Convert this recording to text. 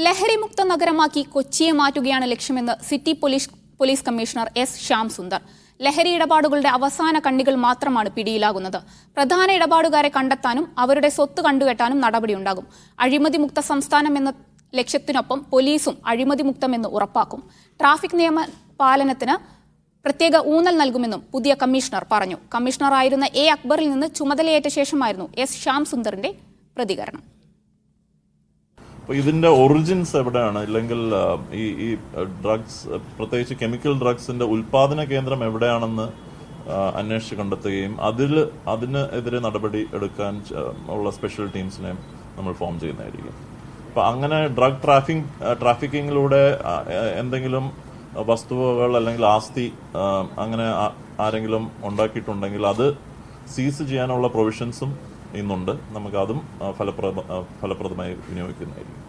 ലഹരിമുക്ത നഗരമാക്കി കൊച്ചിയെ മാറ്റുകയാണ് ലക്ഷ്യമെന്ന് city police commissioner S Shyam Sundar. ലഹരി ഇടപാടുകളുടെ അവസാന കണ്ണികൾ മാത്രമാണ് പിടിയിലാകുന്നത്. പ്രധാന ഇടപാടുകാരെ കണ്ടെത്താനും അവരുടെ സ്വത്ത് കണ്ടുകെട്ടാനും നടപടിയുണ്ടാകും. അഴിമതിമുക്ത സംസ്ഥാനം എന്ന ലക്ഷ്യത്തിനൊപ്പം പോലീസും അഴിമതിമുക്തമെന്ന് ഉറപ്പാക്കും. ട്രാഫിക് നിയമ പാലനത്തിന് പ്രത്യേക ഊന്നൽ നൽകുമെന്നും പുതിയ കമ്മീഷണർ പറഞ്ഞു. കമ്മീഷണറായിരുന്ന എ അക്ബറിൽ നിന്ന് ചുമതലയേറ്റ ശേഷമായിരുന്നു എസ് ശ്യാം സുന്ദറിന്റെ പ്രതികരണം. ഇതിന്റെ ഒറിജിൻസ് എവിടെയാണ്, ഇല്ലെങ്കിൽ ഈ ഡ്രഗ്സ്, പ്രത്യേകിച്ച് കെമിക്കൽ ഡ്രഗ്സിന്റെ ഉൽപാദന കേന്ദ്രം എവിടെയാണെന്ന് അന്വേഷിച്ച് കണ്ടെത്തുകയും അതിനെതിരെ നടപടി എടുക്കാൻ ഉള്ള സ്പെഷ്യൽ ടീംസിനെ നമ്മൾ ഫോം ചെയ്യുന്നതായിരിക്കും. അപ്പൊ അങ്ങനെ ഡ്രഗ് ട്രാഫിക്കിങ്ങിലൂടെ എന്തെങ്കിലും വസ്തുവകൾ അല്ലെങ്കിൽ ആസ്തി അങ്ങനെ ആരെങ്കിലും ഉണ്ടാക്കിയിട്ടുണ്ടെങ്കിൽ അത് സീസ് ചെയ്യാനുള്ള പ്രൊവിഷൻസും ഇന്നുണ്ട്. നമുക്ക് അതും ഫലപ്രദമായി വിനിയോഗിക്കുന്നതായിരിക്കും.